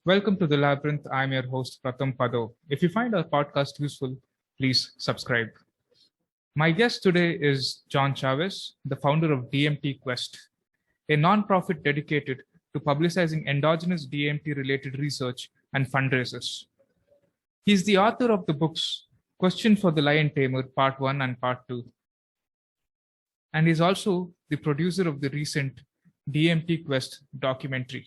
Welcome to the Labyrinth. I'm your host, Pratham Pado. If you find our podcast useful, please subscribe. My guest today is John Chavez, the founder of DMT Quest, a nonprofit dedicated to publicizing endogenous DMT-related research and fundraisers. He's the author of the books Question for the Lion Tamer, Part 1 and Part 2. And he's also the producer of the recent DMT Quest Documentary.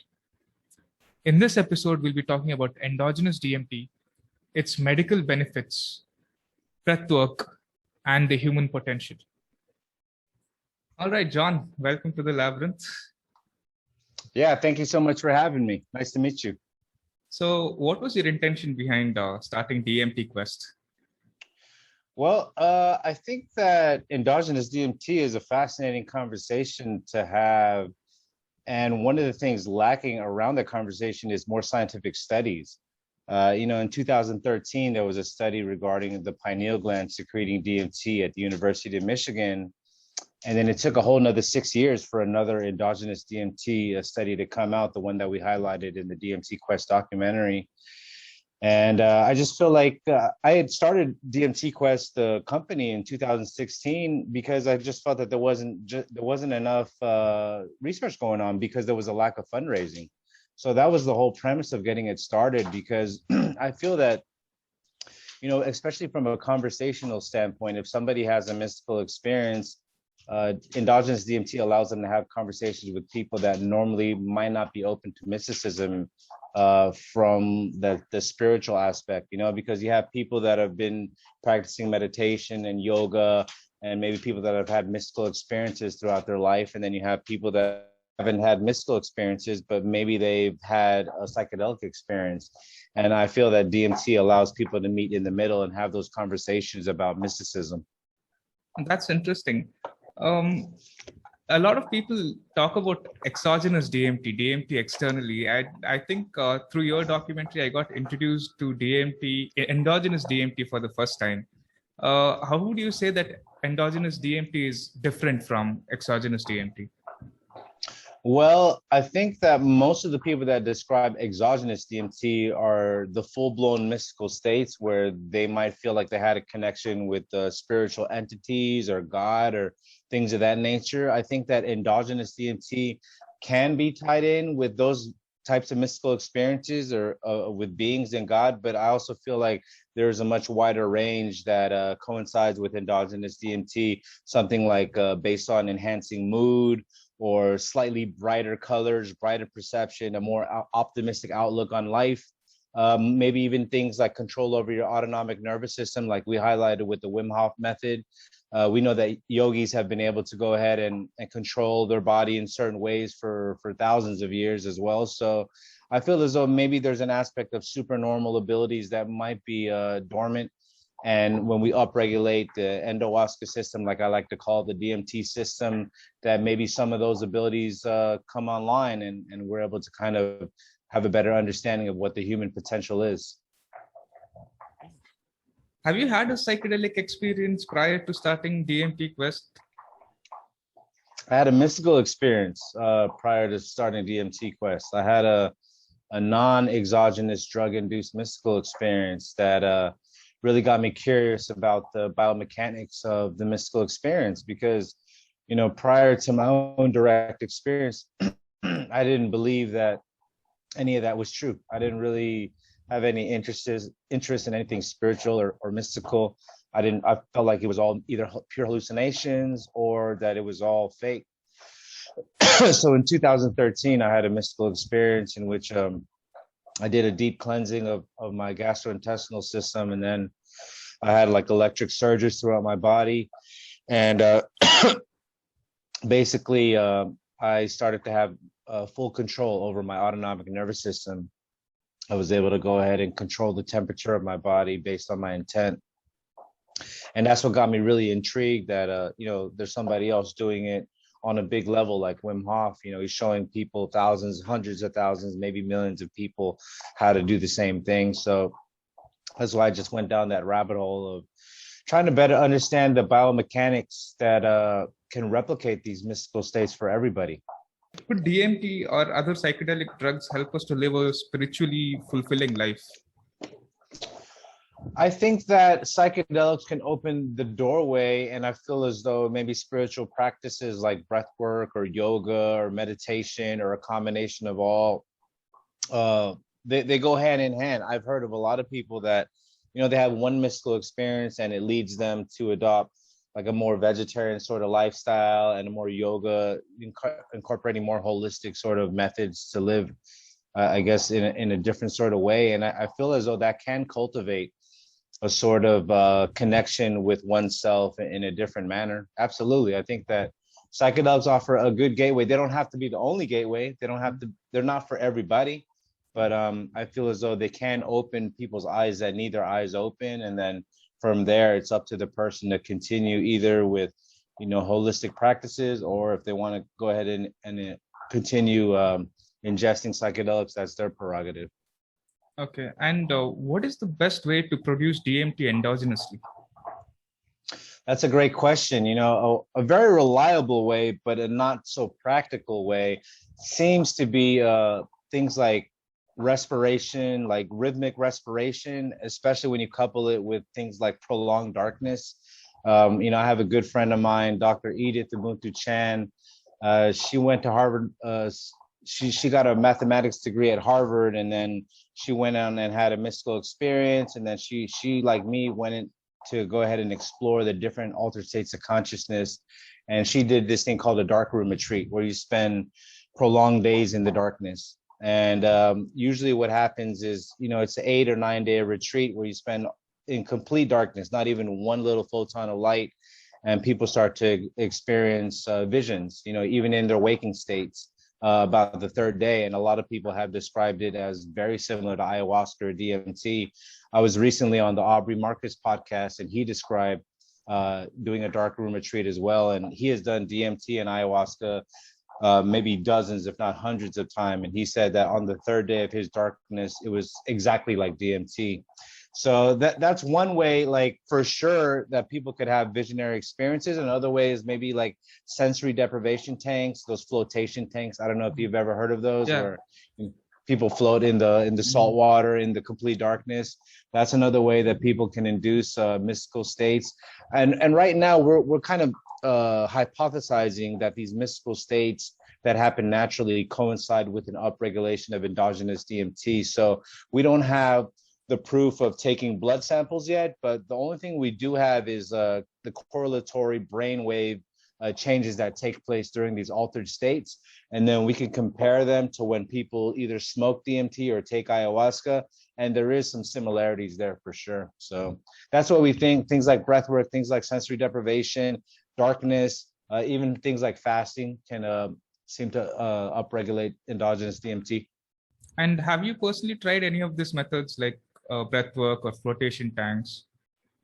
In this episode, we'll be talking about endogenous DMT, its medical benefits, breathwork, and the human potential. All right, John, welcome to the Labyrinth. Yeah, thank you so much for having me. Nice to meet you. So what was your intention behind starting DMT Quest? Well, I think that endogenous DMT is a fascinating conversation to have. And one of the things lacking around the conversation is more scientific studies. In 2013, there was a study regarding the pineal gland secreting DMT at the University of Michigan. And then it took a whole nother 6 years for another endogenous DMT study to come out, the one that we highlighted in the DMT Quest documentary. And I just feel like I had started DMT Quest, the company, in 2016 because I just felt that there wasn't enough research going on because there was a lack of fundraising. So that was the whole premise of getting it started, because I feel that, especially from a conversational standpoint, if somebody has a mystical experience, endogenous DMT allows them to have conversations with people that normally might not be open to mysticism from the spiritual aspect, because you have people that have been practicing meditation and yoga, and maybe people that have had mystical experiences throughout their life. And then you have people that haven't had mystical experiences, but maybe they've had a psychedelic experience. And I feel that DMT allows people to meet in the middle and have those conversations about mysticism. That's interesting. A lot of people talk about exogenous DMT externally. I think through your documentary, I got introduced to endogenous DMT for the first time. How would you say that endogenous DMT is different from exogenous DMT? Well, I think that most of the people that describe exogenous DMT are the full-blown mystical states where they might feel like they had a connection with spiritual entities or God or things of that nature. I think that endogenous DMT can be tied in with those types of mystical experiences or with beings and God, but I also feel like there's a much wider range that coincides with endogenous DMT, something like based on enhancing mood, or slightly brighter colors, brighter perception, a more optimistic outlook on life. Maybe even things like control over your autonomic nervous system, like we highlighted with the Wim Hof method. We know that yogis have been able to go ahead and control their body in certain ways for thousands of years as well. So I feel as though maybe there's an aspect of supernormal abilities that might be dormant. And when we upregulate the endohuasca system, like I like to call the DMT system, that maybe some of those abilities come online and we're able to kind of have a better understanding of what the human potential is. Have you had a psychedelic experience prior to starting DMT Quest? I had a mystical experience prior to starting DMT Quest. I had a non-exogenous drug-induced mystical experience that really got me curious about the biomechanics of the mystical experience, because, prior to my own direct experience, I didn't believe that any of that was true. I didn't really have any interest in anything spiritual or mystical. I felt like it was all either pure hallucinations or that it was all fake. So in 2013, I had a mystical experience in which I did a deep cleansing of my gastrointestinal system, and then I had like electric surges throughout my body, and basically I started to have full control over my autonomic nervous system. I was able to go ahead and control the temperature of my body based on my intent, and that's what got me really intrigued that there's somebody else doing it on a big level like Wim Hof. He's showing people, thousands, hundreds of thousands, maybe millions of people, how to do the same thing. So that's why I just went down that rabbit hole of trying to better understand the biomechanics that can replicate these mystical states for everybody. Could DMT or other psychedelic drugs help us to live a spiritually fulfilling life? I think that psychedelics can open the doorway, and I feel as though maybe spiritual practices like breathwork or yoga or meditation or a combination of all, they go hand in hand. I've heard of a lot of people that, they have one mystical experience and it leads them to adopt like a more vegetarian sort of lifestyle and a more yoga, incorporating more holistic sort of methods to live, I guess, in a different sort of way. And I feel as though that can cultivate a sort of connection with oneself in a different manner. Absolutely. I think that psychedelics offer a good gateway. They don't have to be the only gateway. They're not for everybody, but I feel as though they can open people's eyes that need their eyes open. And then from there, it's up to the person to continue either with, holistic practices, or if they want to go ahead and continue ingesting psychedelics, that's their prerogative. Okay. And what is the best way to produce DMT endogenously? That's a great question. A very reliable way, but a not so practical way seems to be things like respiration, like rhythmic respiration, especially when you couple it with things like prolonged darkness. I have a good friend of mine, Dr. Edith Ubuntu Chan. She went to Harvard. She got a mathematics degree at Harvard, and then she went on and had a mystical experience. And then she like me, went in to go ahead and explore the different altered states of consciousness. And she did this thing called a dark room retreat, where you spend prolonged days in the darkness. And usually what happens is, it's an 8 or 9 day retreat where you spend in complete darkness, not even one little photon of light. And people start to experience visions, even in their waking states. About the third day, and a lot of people have described it as very similar to ayahuasca or DMT. I was recently on the Aubrey Marcus podcast, and he described doing a dark room retreat as well. And he has done DMT and ayahuasca maybe dozens, if not hundreds of times. And he said that on the third day of his darkness, it was exactly like DMT. So that's one way, like for sure, that people could have visionary experiences. Another way is maybe like sensory deprivation tanks, those flotation tanks. I don't know if you've ever heard of those, where people float in the salt water in the complete darkness. That's another way that people can induce mystical states. And right now we're kind of hypothesizing that these mystical states that happen naturally coincide with an upregulation of endogenous DMT. So we don't have the proof of taking blood samples yet, but the only thing we do have is the correlatory brainwave changes that take place during these altered states. And then we can compare them to when people either smoke DMT or take ayahuasca, and there is some similarities there for sure. So that's what we think. Things like breathwork, things like sensory deprivation, darkness, even things like fasting can seem to upregulate endogenous DMT. And have you personally tried any of these methods like breathwork or flotation tanks?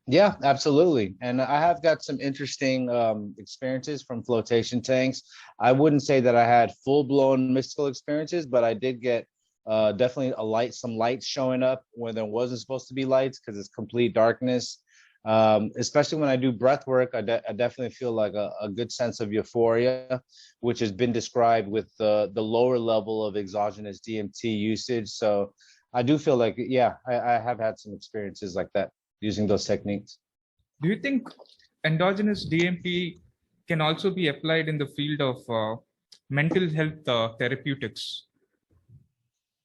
Yeah, absolutely. And I have got some interesting experiences from flotation tanks. I wouldn't say that I had full-blown mystical experiences, but I did get definitely some lights showing up when there wasn't supposed to be lights, because it's complete darkness. Especially when I do breath work, I definitely feel like a good sense of euphoria, which has been described with the lower level of exogenous DMT usage. So I do feel like, yeah, I have had some experiences like that using those techniques. Do you think endogenous DMT can also be applied in the field of mental health therapeutics?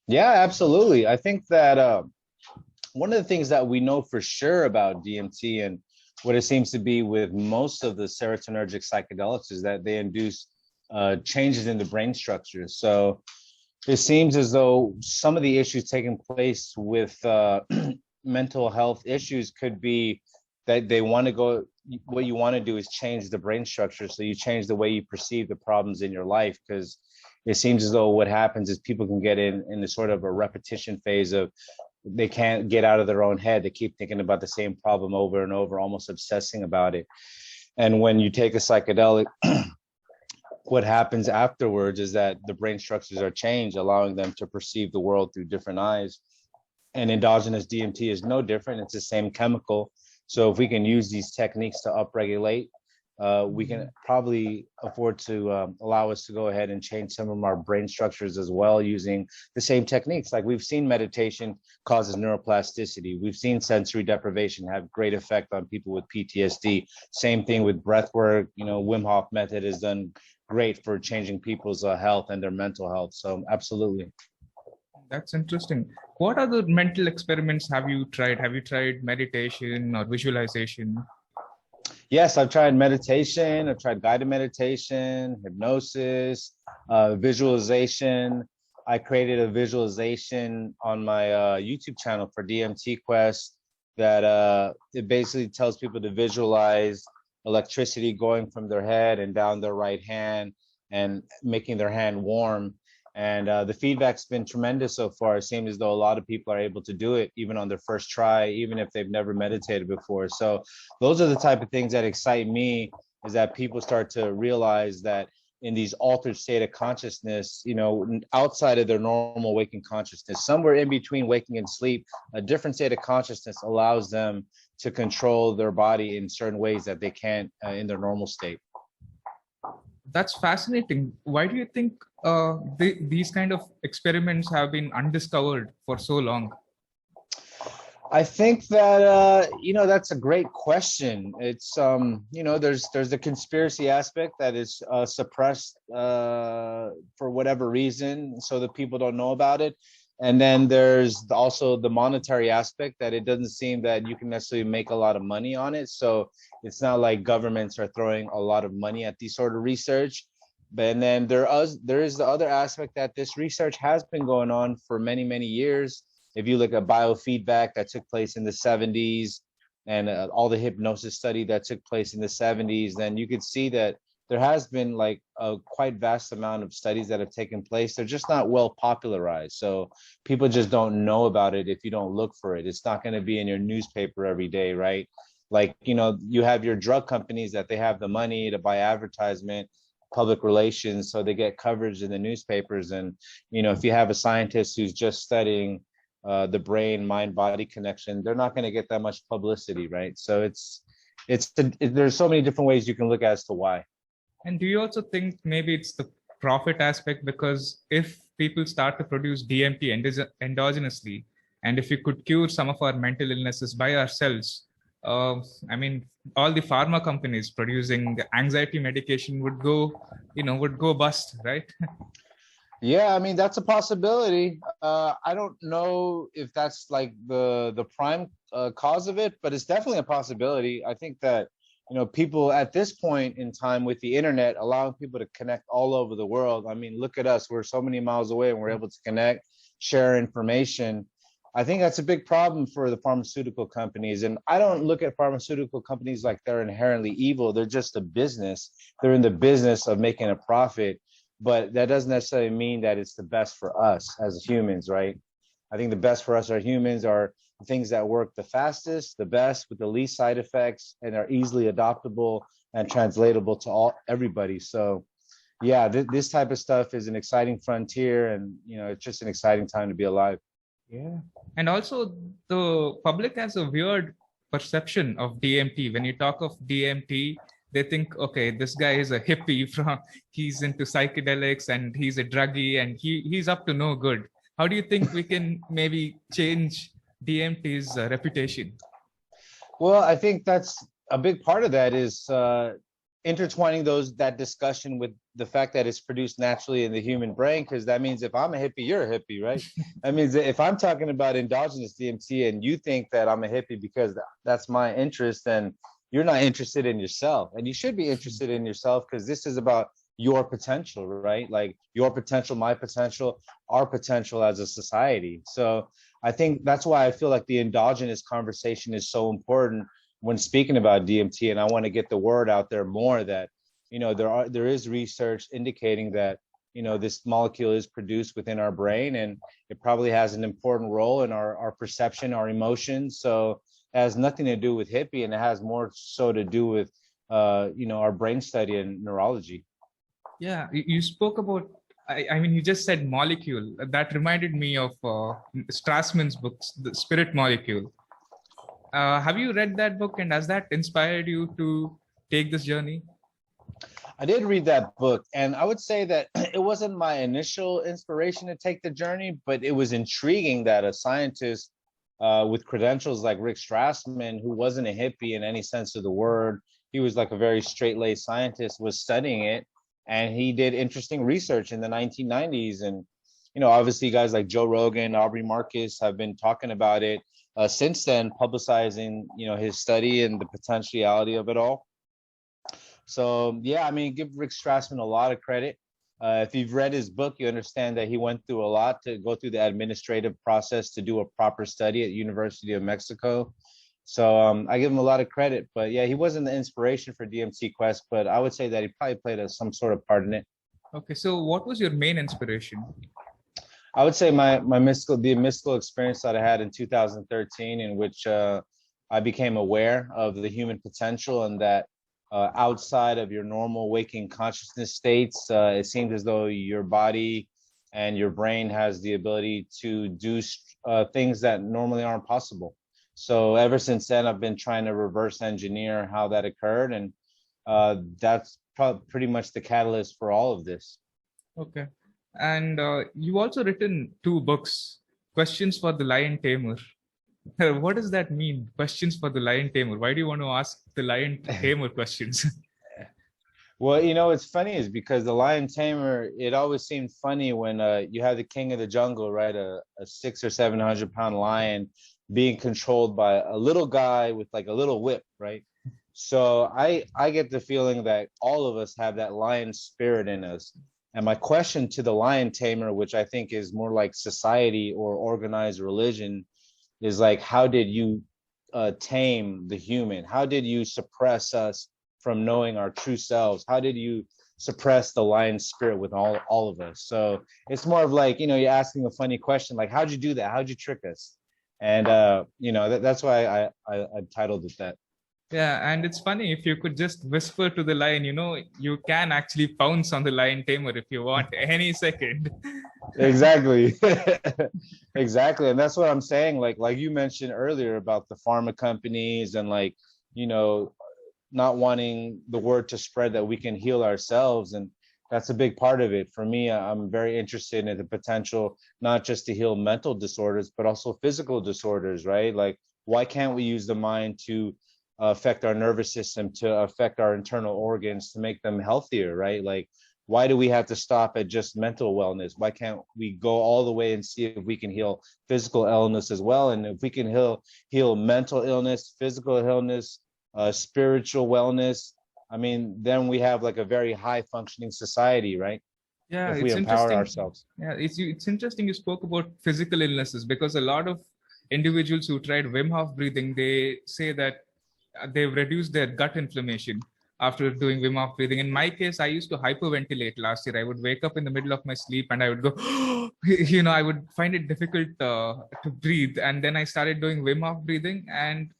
Yeah, absolutely. I think that one of the things that we know for sure about DMT and what it seems to be with most of the serotonergic psychedelics is that they induce changes in the brain structure. So it seems as though some of the issues taking place with mental health issues could be that they want to go, what you want to do is change the brain structure. So you change the way you perceive the problems in your life, because it seems as though what happens is people can get in a sort of a repetition phase of they can't get out of their own head. They keep thinking about the same problem over and over, almost obsessing about it. And when you take a psychedelic, what happens afterwards is that the brain structures are changed, allowing them to perceive the world through different eyes. And endogenous DMT is no different. It's the same chemical. So if we can use these techniques to upregulate we can probably afford to allow us to go ahead and change some of our brain structures as well using the same techniques. Like we've seen meditation causes neuroplasticity. We've seen sensory deprivation have great effect on people with PTSD. Same thing with breathwork. Wim Hof method has done great for changing people's health and their mental health. So absolutely. That's interesting. What other mental experiments have you tried? Have you tried meditation or visualization? Yes, I've tried meditation. I've tried guided meditation, hypnosis, visualization. I created a visualization on my YouTube channel for DMT Quest that it basically tells people to visualize electricity going from their head and down their right hand and making their hand warm. And the feedback's been tremendous so far. It seems as though a lot of people are able to do it even on their first try, even if they've never meditated before. So those are the type of things that excite me, is that people start to realize that in these altered state of consciousness, outside of their normal waking consciousness, somewhere in between waking and sleep, a different state of consciousness allows them to control their body in certain ways that they can't in their normal state. That's fascinating. Why do you think these kind of experiments have been undiscovered for so long? I think that that's a great question. It's there's the conspiracy aspect that is suppressed for whatever reason, so that people don't know about it. And then there's also the monetary aspect, that it doesn't seem that you can necessarily make a lot of money on it. So it's not like governments are throwing a lot of money at these sort of research. And then there is the other aspect that this research has been going on for many, many years. If you look at biofeedback that took place in the 70s and all the hypnosis study that took place in the 70s, then you could see that there has been like a quite vast amount of studies that have taken place. They're just not well popularized. So people just don't know about it if you don't look for it. It's not going to be in your newspaper every day, right? Like, you have your drug companies that they have the money to buy advertisement, public relations, so they get coverage in the newspapers. And, if you have a scientist who's just studying the brain mind body connection, they're not going to get that much publicity, right? So there's so many different ways you can look as to why. And do you also think maybe it's the profit aspect? Because if people start to produce DMT endogenously, and if we could cure some of our mental illnesses by ourselves, all the pharma companies producing anxiety medication would go bust, right? Yeah, that's a possibility. I don't know if that's like the prime cause of it, but it's definitely a possibility. I think that people at this point in time with the internet, allowing people to connect all over the world. Look at us. We're so many miles away and we're able to connect, share information. I think that's a big problem for the pharmaceutical companies. And I don't look at pharmaceutical companies like they're inherently evil. They're just a business. They're in the business of making a profit. But that doesn't necessarily mean that it's the best for us as humans, right? I think the best for us as humans are things that work the fastest, the best, with the least side effects, and are easily adoptable and translatable to everybody. So yeah, this type of stuff is an exciting frontier, and it's just an exciting time to be alive. Yeah. And also the public has a weird perception of DMT. When you talk of DMT, they think, okay, this guy is a hippie he's into psychedelics and he's a druggie and he's up to no good. How do you think we can maybe change DMT's reputation? Well, I think that's a big part of that is intertwining that discussion with the fact that it's produced naturally in the human brain, because that means if I'm a hippie, you're a hippie, right? That means if I'm talking about endogenous DMT and you think that I'm a hippie because that's my interest, then you're not interested in yourself. And you should be interested in yourself, because this is about your potential, right? Like your potential, my potential, our potential as a society. So I think that's why I feel like the endogenous conversation is so important when speaking about DMT. And I want to get the word out there more that, there is research indicating that, this molecule is produced within our brain, and it probably has an important role in our perception, our emotions. So it has nothing to do with hippie, and it has more so to do with, our brain study and neurology. Yeah, you spoke about, you just said molecule. That reminded me of Strassman's books, The Spirit Molecule. Have you read that book, and has that inspired you to take this journey? I did read that book, and I would say that it wasn't my initial inspiration to take the journey, but it was intriguing that a scientist with credentials like Rick Strassman, who wasn't a hippie in any sense of the word, he was like a very straight-laced scientist, was studying it, and he did interesting research in the 1990s. And obviously, guys like Joe Rogan, Aubrey Marcus have been talking about it since then, publicizing his study and the potentiality of it all. So yeah, I mean, give Rick Strassman a lot of credit. If you've read his book, you understand that he went through a lot to go through the administrative process to do a proper study at University of Mexico. So I give him a lot of credit. But yeah, he wasn't the inspiration for DMT Quest, but I would say that he probably played some sort of part in it. Okay, so what was your main inspiration? I would say the mystical experience that I had in 2013, in which I became aware of the human potential, and that outside of your normal waking consciousness states, it seems as though your body and your brain has the ability to do things that normally aren't possible. So ever since then, I've been trying to reverse engineer how that occurred, and that's pretty much the catalyst for all of this. Okay. And you also written 2 books, Questions for the Lion Tamer. What does that mean? Questions for the Lion Tamer. Why do you want to ask the Lion Tamer questions? Well, it's funny is because the Lion Tamer, it always seemed funny when you have the king of the jungle, right? A 600 or 700 pound lion being controlled by a little guy with like a little whip, right? So I get the feeling that all of us have that lion spirit in us. And my question to the Lion Tamer, which I think is more like society or organized religion, is like, how did you tame the human? How did you suppress us from knowing our true selves? How did you suppress the lion spirit with all of us? So it's more of like, you're asking a funny question, like, how'd you do that? How'd you trick us? And, that's why I titled it that. Yeah, and it's funny, if you could just whisper to the lion, you can actually pounce on the Lion Tamer if you want, any second. Exactly. Exactly. And that's what I'm saying. Like you mentioned earlier about the pharma companies and not wanting the word to spread that we can heal ourselves. And that's a big part of it. For me, I'm very interested in the potential, not just to heal mental disorders, but also physical disorders, right? Like, why can't we use the mind to affect our nervous system, to affect our internal organs, to make them healthier, right? Like, why do we have to stop at just mental wellness? Why can't we go all the way and see if we can heal physical illness as well? And if we can heal mental illness, physical illness, spiritual wellness, I mean, then we have like a very high functioning society, right? Yeah, if we empower ourselves. Yeah, it's interesting you spoke about physical illnesses, because a lot of individuals who tried Wim Hof breathing, they say that they've reduced their gut inflammation after doing Wim Hof breathing. In my case, I used to hyperventilate last year. I would wake up in the middle of my sleep and I would go, I would find it difficult to breathe. And then I started doing Wim Hof breathing and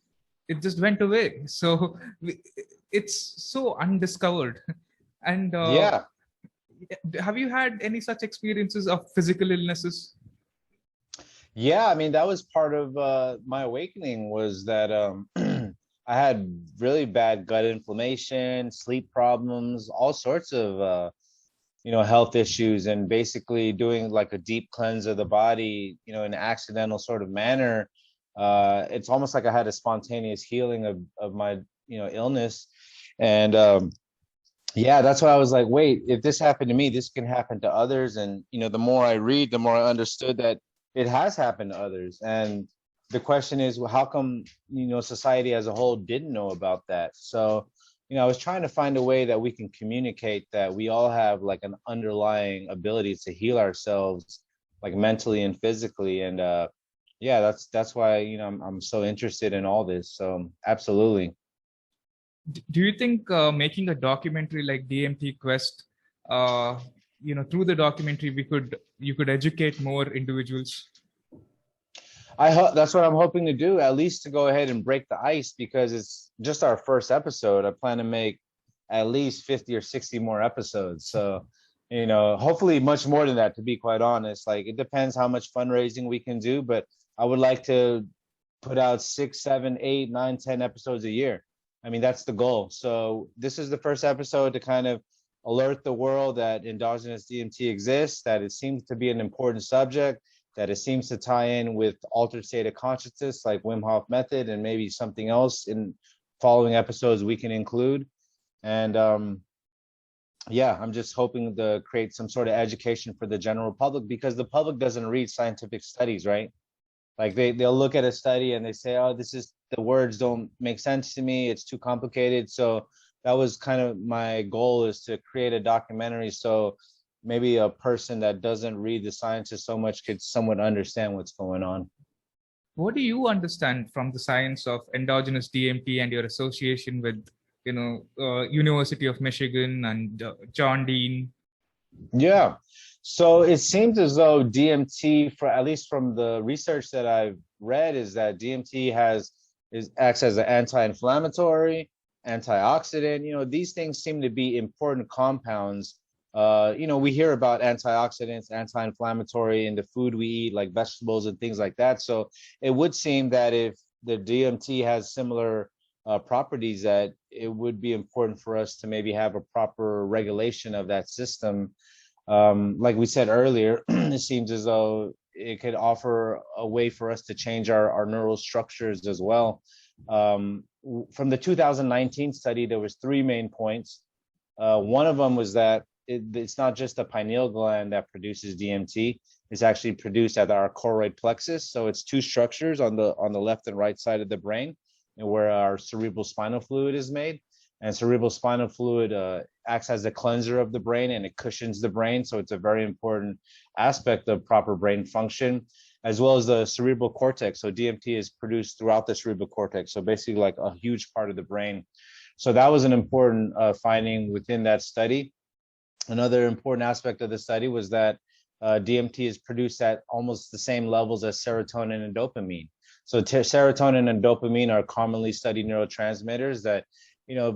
it just went away. So it's so undiscovered. And Yeah. have you had any such experiences of physical illnesses? Yeah, I mean, that was part of my awakening, was that I had really bad gut inflammation, sleep problems, all sorts of health issues, and basically doing like a deep cleanse of the body, in an accidental sort of manner. It's almost like I had a spontaneous healing of my illness. And yeah, that's why I was like, wait, if this happened to me, this can happen to others. And the more I read, the more I understood that it has happened to others. And the question is, well, how come society as a whole didn't know about that? So I was trying to find a way that we can communicate that we all have like an underlying ability to heal ourselves, like mentally and physically. And yeah, that's why I'm so interested in all this. So absolutely. Do you think making a documentary like DMT Quest, through the documentary you could educate more individuals? I hope that's what I'm hoping to do, at least to go ahead and break the ice, because it's just our first episode. I plan to make at least 50 or 60 more episodes. So, hopefully much more than that, to be quite honest. Like, it depends how much fundraising we can do, but I would like to put out 6, 7, 8, 9, 10 episodes a year. I mean, that's the goal. So this is the first episode to kind of alert the world that endogenous DMT exists, that it seems to be an important subject, that it seems to tie in with altered state of consciousness like Wim Hof method, and maybe something else in following episodes we can include. And yeah, I'm just hoping to create some sort of education for the general public, because the public doesn't read scientific studies, right? Like they'll look at a study and they say, oh, this is, the words don't make sense to me, it's too complicated. So that was kind of my goal, is to create a documentary so maybe a person that doesn't read the sciences so much could somewhat understand what's going on. What do you understand from the science of endogenous DMT and your association with, University of Michigan and John Dean? Yeah. So it seems as though DMT, for at least from the research that I've read, is that DMT acts as an anti-inflammatory, antioxidant. These things seem to be important compounds. We hear about antioxidants, anti-inflammatory in the food we eat, like vegetables and things like that. So it would seem that if the DMT has similar properties, that it would be important for us to maybe have a proper regulation of that system. Like we said earlier, it seems as though it could offer a way for us to change our neural structures as well. From the 2019 study, there was 3 main points. One of them was that it's not just the pineal gland that produces DMT. It's actually produced at our choroid plexus. So it's 2 structures on the left and right side of the brain, and where our cerebral spinal fluid is made. And cerebral spinal fluid acts as a cleanser of the brain, and it cushions the brain. So it's a very important aspect of proper brain function, as well as the cerebral cortex. So DMT is produced throughout the cerebral cortex. So basically like a huge part of the brain. So that was an important finding within that study. Another important aspect of the study was that DMT is produced at almost the same levels as serotonin and dopamine. So serotonin and dopamine are commonly studied neurotransmitters that,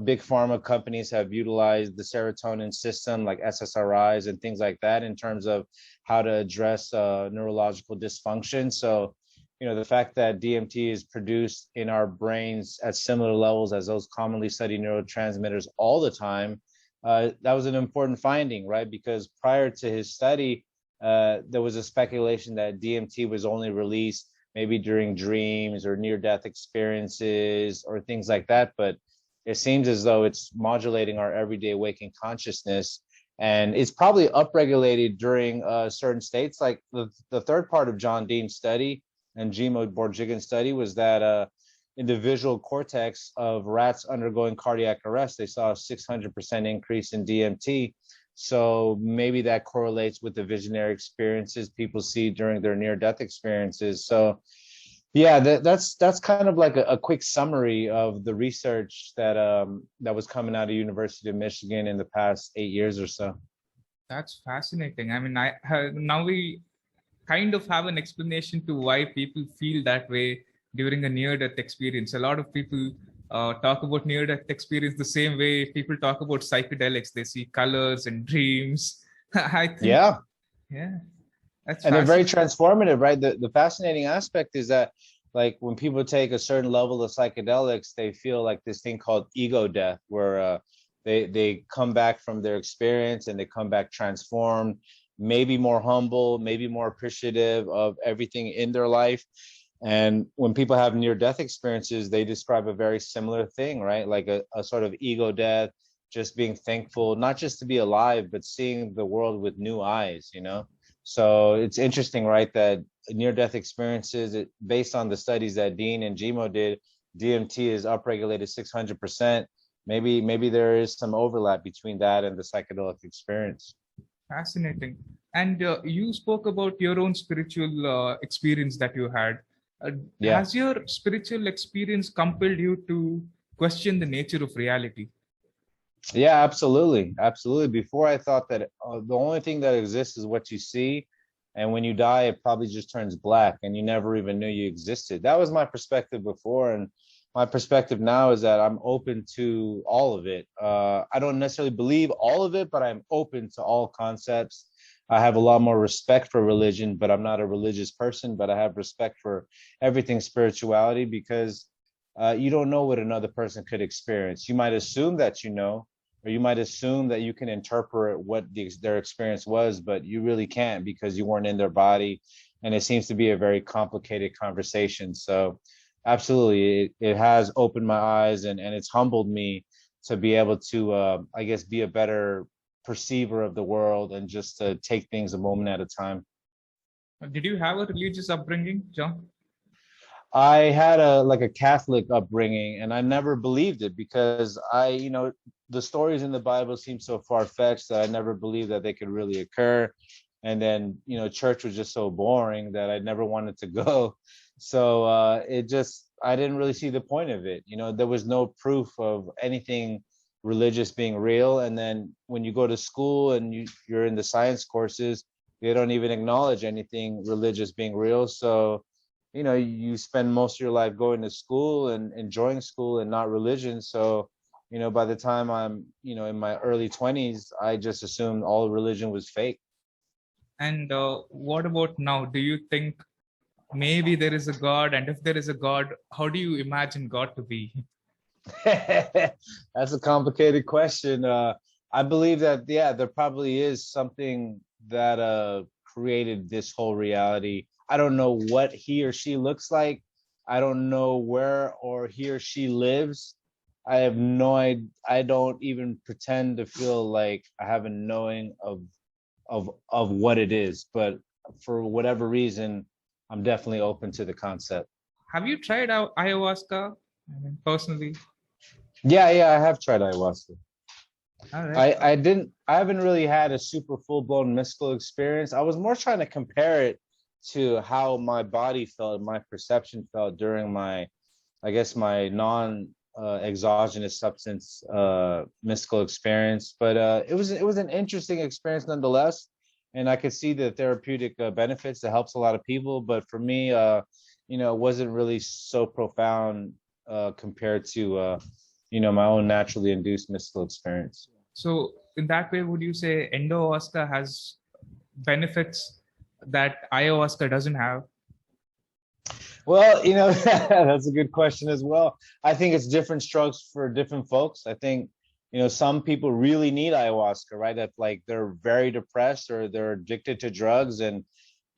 big pharma companies have utilized the serotonin system, like SSRIs and things like that, in terms of how to address neurological dysfunction. So, the fact that DMT is produced in our brains at similar levels as those commonly studied neurotransmitters all the time, that was an important finding, right? Because prior to his study, there was a speculation that DMT was only released maybe during dreams or near-death experiences or things like that. But it seems as though it's modulating our everyday waking consciousness, and it's probably upregulated during certain states. Like the third part of John Dean's study and Jimo Borjigin's study was that in the visual cortex of rats undergoing cardiac arrest, they saw a 600% increase in DMT. So maybe that correlates with the visionary experiences people see during their near-death experiences. So yeah, that's kind of like a quick summary of the research that was coming out of University of Michigan in the past 8 years or so. That's fascinating. I mean, now we kind of have an explanation to why people feel that way during a near-death experience. A lot of people talk about near-death experience the same way people talk about psychedelics. They see colors and dreams. I think, yeah, that's and they're very transformative, right? The fascinating aspect is that, like, when people take a certain level of psychedelics, they feel like this thing called ego death, where they come back from their experience and they come back transformed, maybe more humble, maybe more appreciative of everything in their life. And when people have near-death experiences, they describe a very similar thing, right? Like a sort of ego death, just being thankful, not just to be alive, but seeing the world with new eyes, So it's interesting, right, that near-death experiences, based on the studies that Dean and Jimo did, DMT is upregulated 600%. Maybe there is some overlap between that and the psychedelic experience. Fascinating. And you spoke about your own spiritual experience that you had. Has your spiritual experience compelled you to question the nature of reality? Yeah, absolutely. Absolutely. Before, I thought that the only thing that exists is what you see. And when you die, it probably just turns black and you never even knew you existed. That was my perspective before. And my perspective now is that I'm open to all of it. I don't necessarily believe all of it, but I'm open to all concepts. I have a lot more respect for religion, but I'm not a religious person, but I have respect for everything spirituality, because you don't know what another person could experience. You might assume that you know, or you might assume that you can interpret what their experience was, but you really can't because you weren't in their body. And it seems to be a very complicated conversation. So absolutely, it has opened my eyes, and it's humbled me to be able to, I guess, be a better perceiver of the world and just to take things a moment at a time. Did you have a religious upbringing, John? I had a Catholic upbringing, and I never believed it because the stories in the Bible seem so far-fetched that I never believed that they could really occur. And then, church was just so boring that I never wanted to go. So I didn't really see the point of it. There was no proof of anything religious being real. And then when you go to school and you're in the science courses, they don't even acknowledge anything religious being real. So you spend most of your life going to school and enjoying school and not religion. So, by the time I'm, in my early 20s, I just assumed all religion was fake. And what about now? Do you think maybe there is a God? And if there is a God, how do you imagine God to be? That's a complicated question. I believe that, yeah, there probably is something that created this whole reality. I don't know what he or she looks like. I don't know where or he or she lives. I have no idea. I don't even pretend to feel like I have a knowing of what it is. But for whatever reason, I'm definitely open to the concept. Have you tried out ayahuasca? I mean, personally? Yeah, I have tried ayahuasca. All right. I haven't really had a super full-blown mystical experience. I was more trying to compare it to how my body felt, my perception felt during my, I guess, my non exogenous substance mystical experience. But it was an interesting experience nonetheless, and I could see the therapeutic benefits that helps a lot of people. But for me, it wasn't really so profound compared to my own naturally induced mystical experience. So in that way, would you say endohuasca has benefits that ayahuasca doesn't have? Well, that's a good question as well. I think it's different strokes for different folks. I think, some people really need ayahuasca, right? That like they're very depressed or they're addicted to drugs and,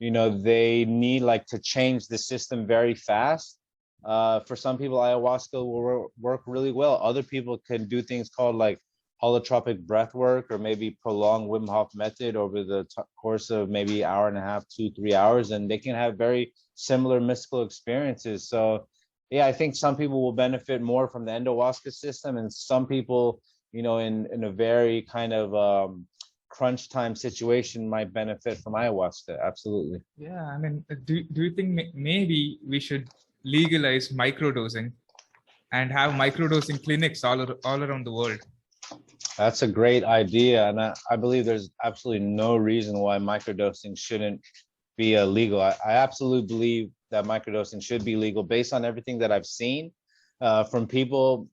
they need like to change the system very fast. For some people, ayahuasca will work really well. Other people can do things called like holotropic breath work or maybe prolonged Wim Hof method over the course of maybe hour and a half, 2-3 hours, and they can have very similar mystical experiences. So yeah, I think some people will benefit more from the endohuasca system, and some people, in a very kind of crunch time situation might benefit from ayahuasca. Absolutely. Yeah, I mean, do you think maybe we should legalize microdosing and have microdosing clinics all around the world? That's a great idea. And I believe there's absolutely no reason why microdosing shouldn't be illegal. I absolutely believe that microdosing should be legal based on everything that I've seen from people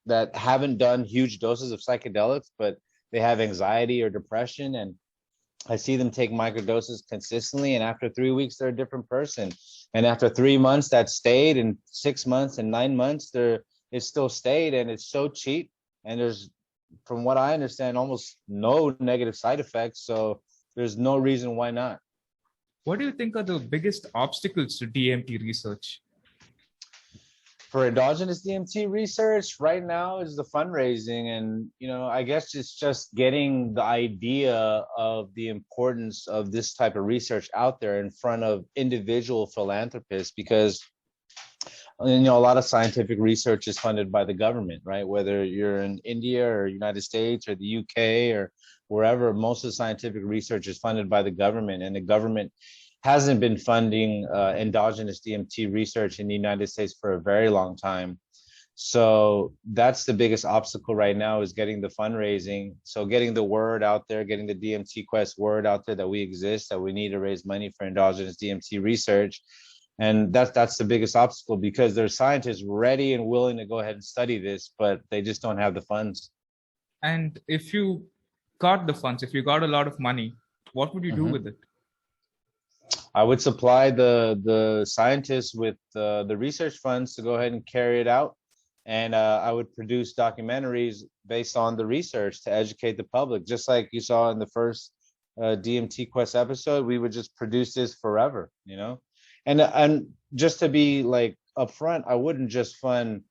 that haven't done huge doses of psychedelics, but they have anxiety or depression. And I see them take microdoses consistently. And after 3 weeks, they're a different person. And after 3 months, that stayed, and 6 months and 9 months, it still stayed. And it's so cheap. And there's, from what I understand, almost no negative side effects. So there's no reason why not. What do you think are the biggest obstacles to DMT research? For endogenous DMT research right now is the fundraising. And, I guess it's just getting the idea of the importance of this type of research out there in front of individual philanthropists, because a lot of scientific research is funded by the government, right? Whether you're in India or United States or the UK or wherever, most of the scientific research is funded by the government, and the government hasn't been funding endogenous DMT research in the United States for a very long time. So that's the biggest obstacle right now, is getting the fundraising. So getting the word out there, getting the DMT Quest word out there that we exist, that we need to raise money for endogenous DMT research. And that's the biggest obstacle, because there's scientists ready and willing to go ahead and study this, but they just don't have the funds. And if you got the funds, if you got a lot of money, what would you do with it? I would supply the scientists with the research funds to go ahead and carry it out, and I would produce documentaries based on the research to educate the public, just like you saw in the first DMT Quest episode. We would just produce this forever, you know. And just to be like upfront, I wouldn't just fund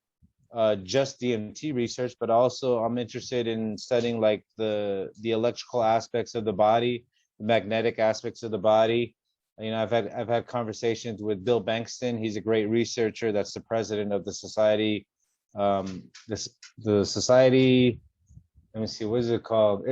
just DMT research, but also I'm interested in studying like the electrical aspects of the body, the magnetic aspects of the body. You know, I've had conversations with Bill Bankston. He's a great researcher. That's the president of the society. The society. Let me see, what is it called?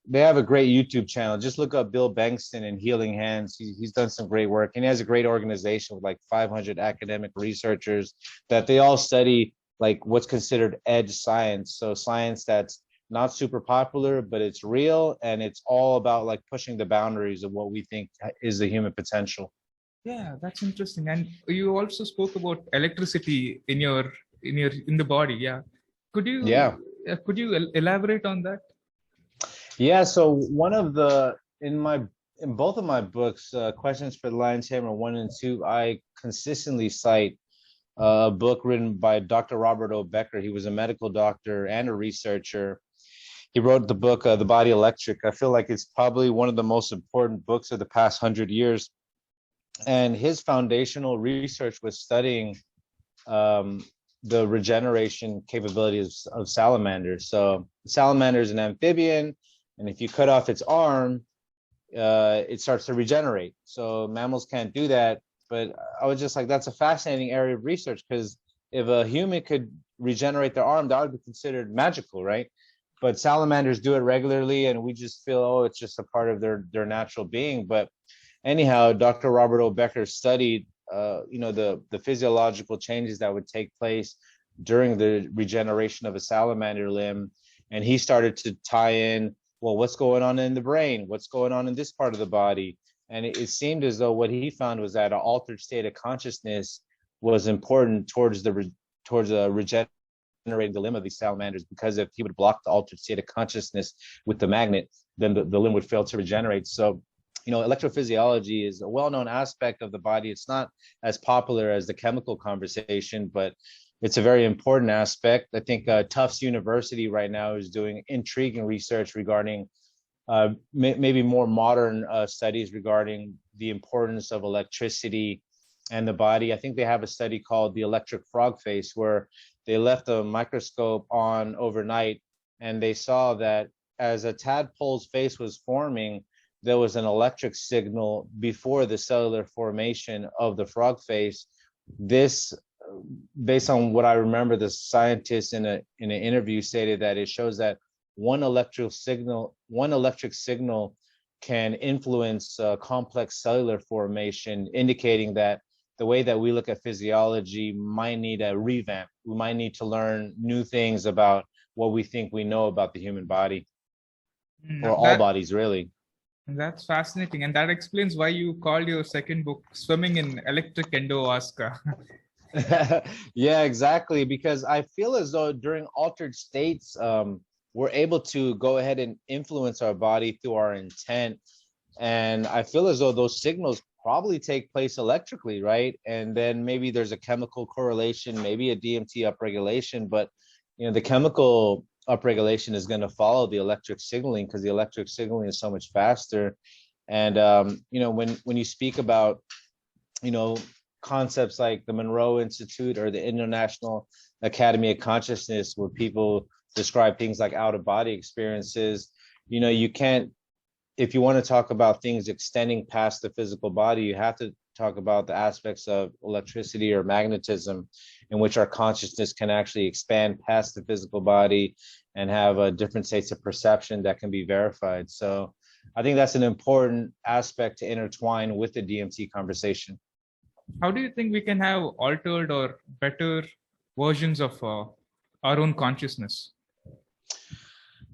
They have a great YouTube channel. Just look up Bill Bankston and Healing Hands. He's done some great work, and he has a great organization with like 500 academic researchers that they all study like what's considered edge science. So science that's not super popular, but it's real, and it's all about like pushing the boundaries of what we think is the human potential. Yeah, that's interesting. And you also spoke about electricity in the body. Yeah, could you Yeah. could you elaborate on that? Yeah, so one of the in both of my books, Questions for the Lion Tamer 1 and 2, I consistently cite a book written by Dr. Robert O. Becker. He was a medical doctor and a researcher. He wrote the book, The Body Electric. I feel like it's probably one of the most important books of the past 100 years. And his foundational research was studying the regeneration capabilities of salamanders. So salamander is an amphibian, and if you cut off its arm, it starts to regenerate. So mammals can't do that. But I was just like, that's a fascinating area of research, because if a human could regenerate their arm, that would be considered magical, right? But salamanders do it regularly, and we just feel, oh, it's just a part of their natural being. But anyhow, Dr. Robert O. Becker studied the physiological changes that would take place during the regeneration of a salamander limb, and he started to tie in, well, what's going on in the brain, what's going on in this part of the body. And it seemed as though what he found was that an altered state of consciousness was important towards regenerating the limb of these salamanders, because if he would block the altered state of consciousness with the magnet, then the limb would fail to regenerate. So electrophysiology is a well-known aspect of the body. It's not as popular as the chemical conversation, but it's a very important aspect. I think Tufts University right now is doing intriguing research regarding maybe more modern studies regarding the importance of electricity and the body. I think they have a study called the electric frog face, where they left a microscope on overnight, and they saw that as a tadpole's face was forming, there was an electric signal before the cellular formation of the frog face. This, based on what I remember, the scientist in an interview stated that it shows that one electric signal can influence complex cellular formation, indicating that the way that we look at physiology might need a revamp. We might need to learn new things about what we think we know about the human body, or all bodies, really. That's fascinating. And that explains why you called your second book Swimming in Electric Endohuasca. Yeah, exactly. Because I feel as though during altered states, we're able to go ahead and influence our body through our intent. And I feel as though those signals probably take place electrically, right? And then maybe there's a chemical correlation, maybe a DMT upregulation, but the chemical upregulation is going to follow the electric signaling, because the electric signaling is so much faster. And when you speak about concepts like the Monroe Institute or the International Academy of Consciousness, where people describe things like out-of-body experiences, you can't, if you want to talk about things extending past the physical body, you have to talk about the aspects of electricity or magnetism, in which our consciousness can actually expand past the physical body and have different states of perception that can be verified. So I think that's an important aspect to intertwine with the DMT conversation. How do you think we can have altered or better versions of our own consciousness?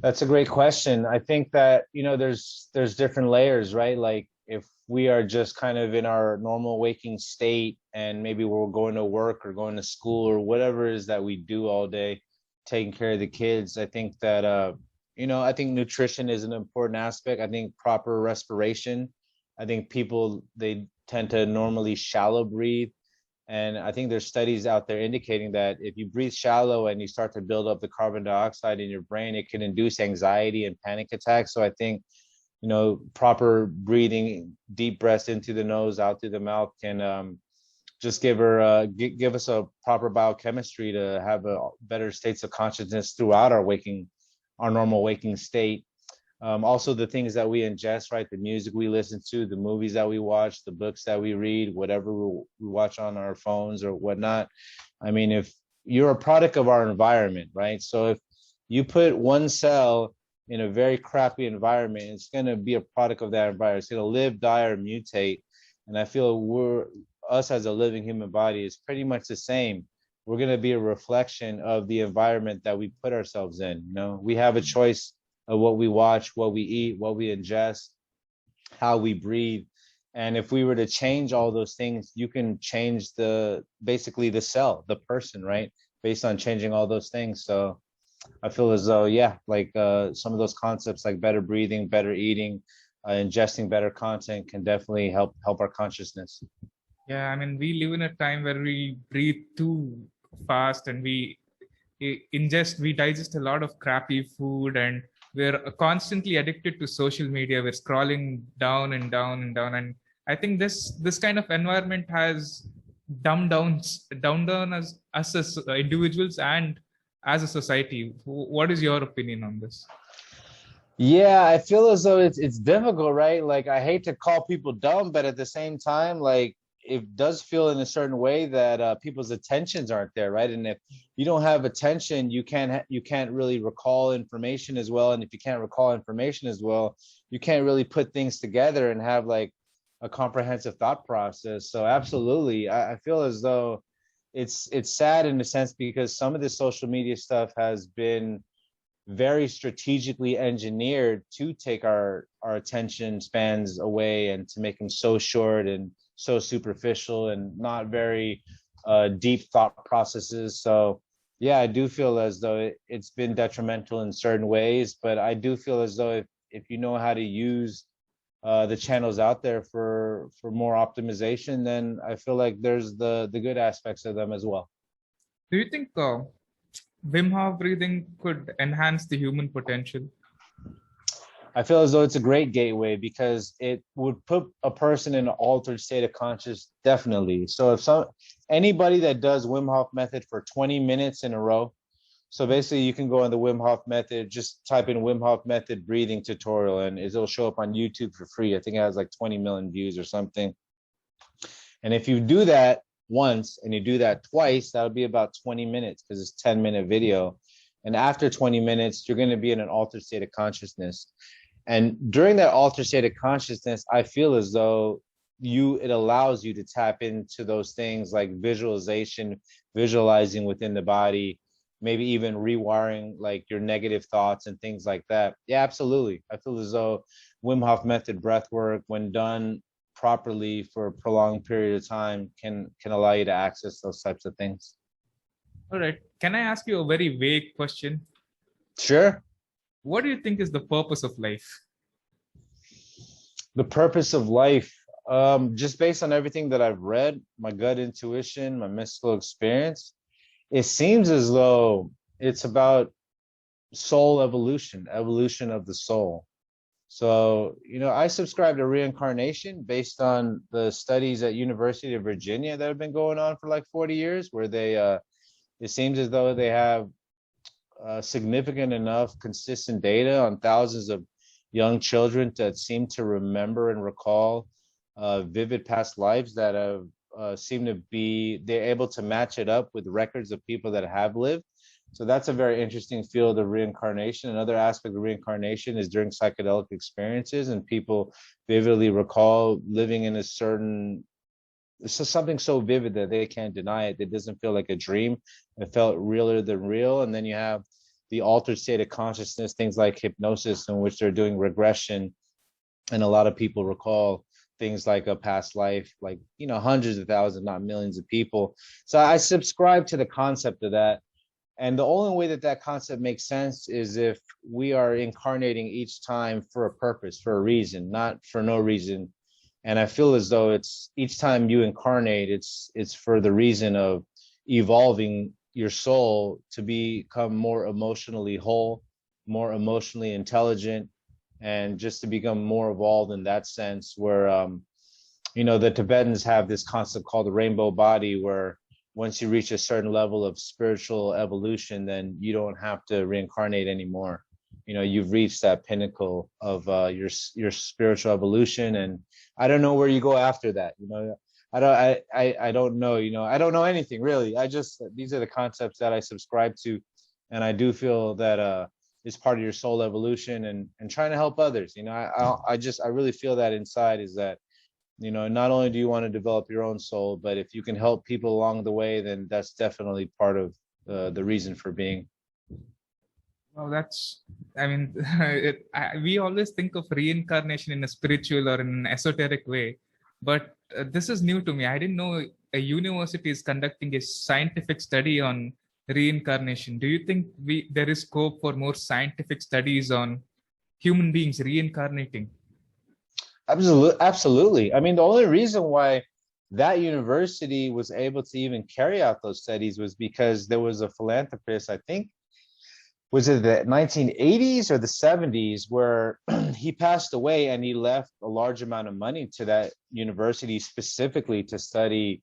That's a great question. I think that, there's different layers, right? Like if we are just kind of in our normal waking state, and maybe we're going to work or going to school or whatever it is that we do all day, taking care of the kids, I think that, I think nutrition is an important aspect. I think proper respiration. I think people, they tend to normally shallow breathe. And I think there's studies out there indicating that if you breathe shallow and you start to build up the carbon dioxide in your brain, it can induce anxiety and panic attacks. So I think, proper breathing, deep breaths into the nose, out through the mouth can just give us a proper biochemistry to have a better states of consciousness throughout our normal waking state. Also, the things that we ingest, right? The music we listen to, the movies that we watch, the books that we read, whatever we watch on our phones or whatnot. I mean, if you're a product of our environment, right? So if you put one cell in a very crappy environment, it's going to be a product of that environment. It's going to live, die, or mutate. And I feel us as a living human body is pretty much the same. We're going to be a reflection of the environment that we put ourselves in. We have a choice of what we watch, what we eat, what we ingest, how we breathe. And if we were to change all those things, you can change basically the cell, the person, right? Based on changing all those things. So I feel as though, some of those concepts like better breathing, better eating, ingesting better content can definitely help our consciousness. Yeah, I mean, we live in a time where we breathe too fast and we digest a lot of crappy food, and we're constantly addicted to social media. We're scrolling down and down and down. And I think this kind of environment has dumbed down us as individuals and as a society. What is your opinion on this? Yeah, I feel as though it's difficult, right? Like, I hate to call people dumb, but at the same time, like, it does feel in a certain way that people's attentions aren't there, right? And if you don't have attention, you can't really recall information as well. And if you can't recall information as well, you can't really put things together and have like a comprehensive thought process. So absolutely, I feel as though it's sad in a sense because some of the social media stuff has been very strategically engineered to take our attention spans away and to make them so short and so superficial and not very deep thought processes. So yeah, I do feel as though it's been detrimental in certain ways, but I do feel as though if you know how to use the channels out there for more optimization, then I feel like there's the good aspects of them as well. Do you think Wim Hof breathing could enhance the human potential? I feel as though it's a great gateway because it would put a person in an altered state of conscious, definitely. So if anybody that does Wim Hof method for 20 minutes in a row, so basically you can go on the Wim Hof method, just type in Wim Hof method breathing tutorial and it'll show up on YouTube for free. I think it has like 20 million views or something. And if you do that once and you do that twice, that'll be about 20 minutes because it's 10-minute video. And after 20 minutes, you're going to be in an altered state of consciousness. And during that altered state of consciousness, I feel as though it allows you to tap into those things like visualization, visualizing within the body, maybe even rewiring like your negative thoughts and things like that. Yeah, absolutely. I feel as though Wim Hof method breathwork, when done properly for a prolonged period of time, can allow you to access those types of things. All right. Can I ask you a very vague question? Sure. What do you think is the purpose of life? The purpose of life, just based on everything that I've read, my gut intuition, my mystical experience, it seems as though it's about soul evolution of the soul. So, I subscribe to reincarnation based on the studies at University of Virginia that have been going on for like 40 years, where it seems as though they have significant enough consistent data on thousands of young children that seem to remember and recall vivid past lives that have seem to be, they're able to match it up with records of people that have lived. So that's a very interesting field of reincarnation. Another aspect of reincarnation is during psychedelic experiences and people vividly recall living in it's just something so vivid that they can't deny it. It doesn't feel like a dream. It felt realer than real. And then you have the altered state of consciousness, things like hypnosis, in which they're doing regression. And a lot of people recall things like a past life, like, hundreds of thousands, not millions of people. So I subscribe to the concept of that. And the only way that concept makes sense is if we are incarnating each time for a purpose, for a reason, not for no reason. And I feel as though it's each time you incarnate, it's for the reason of evolving your soul to become more emotionally whole, more emotionally intelligent, and just to become more evolved in that sense. Where the Tibetans have this concept called the rainbow body, where once you reach a certain level of spiritual evolution, then you don't have to reincarnate anymore. You've reached that pinnacle of your spiritual evolution, and I don't know where you go after that. I don't know. I don't know anything really. These are the concepts that I subscribe to, and I do feel that it's part of your soul evolution and trying to help others. I really feel that inside is that not only do you want to develop your own soul, but if you can help people along the way, then that's definitely part of the reason for being. Oh, I mean, we always think of reincarnation in a spiritual or in an esoteric way, but this is new to me. I didn't know a university is conducting a scientific study on reincarnation. Do you think there is scope for more scientific studies on human beings reincarnating? Absolutely. I mean, the only reason why that university was able to even carry out those studies was because there was a philanthropist, I think, was it the 1980s or the 70s, where he passed away and he left a large amount of money to that university specifically to study,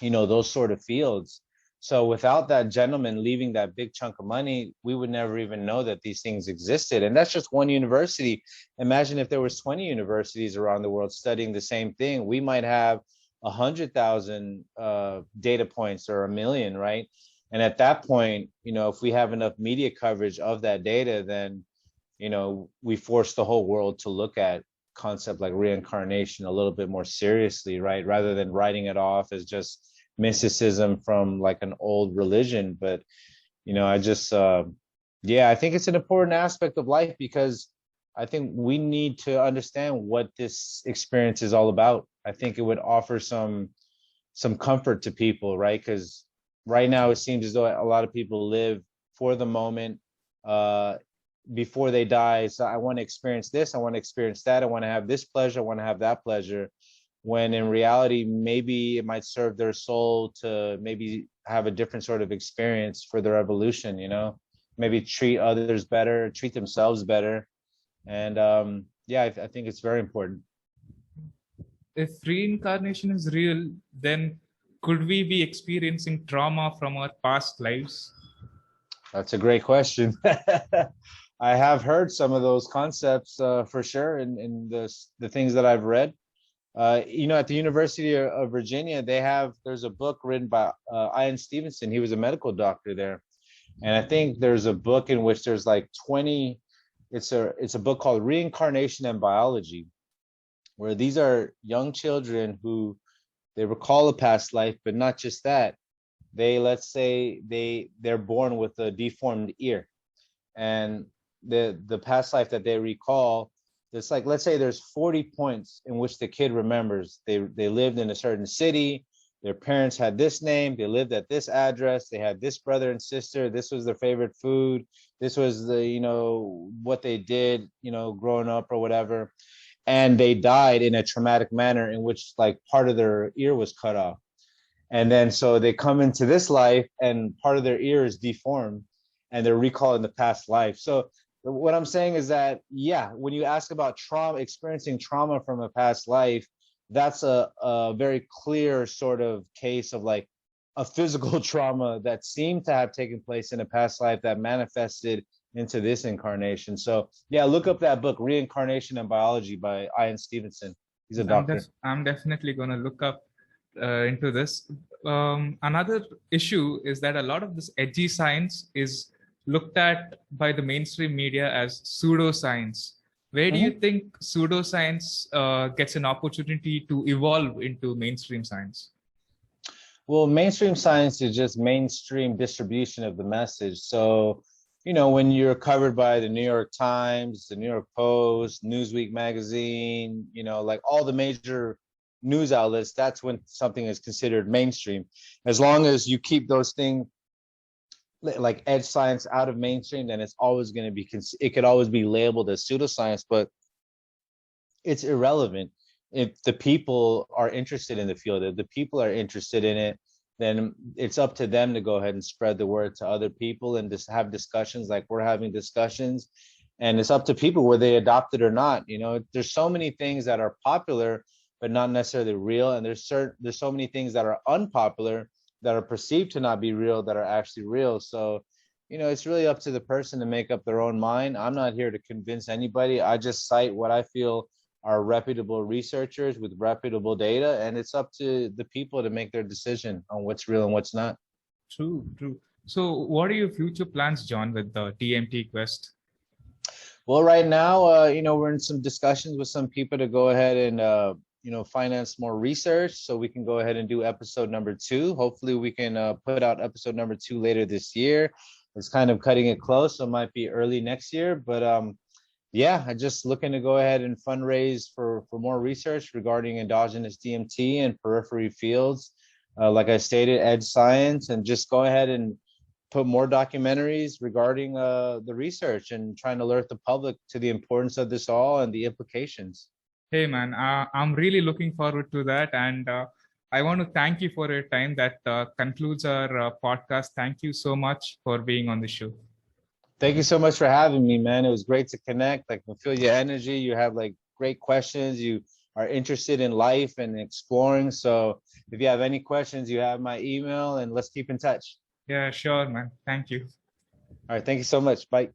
those sort of fields. So without that gentleman leaving that big chunk of money, we would never even know that these things existed. And that's just one university. Imagine if there was 20 universities around the world studying the same thing. We might have 100,000 data points or 1,000,000, right? And at that point, if we have enough media coverage of that data, then, we force the whole world to look at concept like reincarnation a little bit more seriously, right? Rather than writing it off as just mysticism from like an old religion. But, I think it's an important aspect of life, because I think we need to understand what this experience is all about. I think it would offer some comfort to people, right? Because right now it seems as though a lot of people live for the moment before they die. So I want to experience this, I want to experience that, I want to have this pleasure, I want to have that pleasure, when in reality maybe it might serve their soul to maybe have a different sort of experience for their evolution, maybe treat others better, treat themselves better. And I think it's very important. If reincarnation is real, then could we be experiencing trauma from our past lives? That's a great question. I have heard some of those concepts for sure in the things that I've read. At the University of Virginia, there's a book written by Ian Stevenson. He was a medical doctor there. And I think there's a book in which there's like 20, it's a book called Reincarnation and Biology, where these are young children who they recall a past life, but not just that. Let's say they're born with a deformed ear, and the past life that they recall, it's like, let's say there's 40 points in which the kid remembers. They lived in a certain city, their parents had this name, they lived at this address, they had this brother and sister, this was their favorite food, this was what they did, growing up or whatever. And they died in a traumatic manner in which like part of their ear was cut off. And then so they come into this life and part of their ear is deformed and they're recalling the past life. So what I'm saying is that, when you ask about trauma, experiencing trauma from a past life, that's a very clear sort of case of like a physical trauma that seemed to have taken place in a past life that manifested into this incarnation. So look up that book, Reincarnation and Biology by Ian Stevenson. He's a doctor. I'm definitely going to look up into this. Another issue is that a lot of this edgy science is looked at by the mainstream media as pseudoscience. Where do you think pseudoscience gets an opportunity to evolve into mainstream science? Well, mainstream science is just mainstream distribution of the message. So, when you're covered by the New York Times, the New York Post, Newsweek magazine, like all the major news outlets, that's when something is considered mainstream. As long as you keep those things like edge science out of mainstream, then it's always going to be, it could always be labeled as pseudoscience, but it's irrelevant. if the people are interested in the field, if the people are interested in it, then it's up to them to go ahead and spread the word to other people and just have discussions like we're having discussions. And it's up to people whether they adopt it or not. You know, there's so many things that are popular but not necessarily real, and there's so many things that are unpopular that are perceived to not be real that are actually real. So, you know, it's really up to the person to make up their own mind. I'm not here to convince anybody. I just cite what I feel are reputable researchers with reputable data, and it's up to the people to make their decision on what's real and what's not. True, true. So, what are your future plans, John, with the DMT Quest? Well, right now, you know, we're in some discussions with some people to go ahead and, you know, finance more research so we can go ahead and do episode number 2. Hopefully we can put out episode number 2 later this year. It's kind of cutting it close, so it might be early next year. But yeah, I'm just looking to go ahead and fundraise for more research regarding endogenous DMT and periphery fields. Like I stated, edge science, and just go ahead and put more documentaries regarding the research and trying to alert the public to the importance of this all and the implications. Hey, man, I'm really looking forward to that. And I want to thank you for your time. That concludes our podcast. Thank you so much for being on the show. Thank you so much for having me, man. It was great to connect. Like, I feel your energy. You have like great questions. You are interested in life and exploring. So if you have any questions, you have my email, and let's keep in touch. Yeah, sure, man. Thank you. All right. Thank you so much. Bye.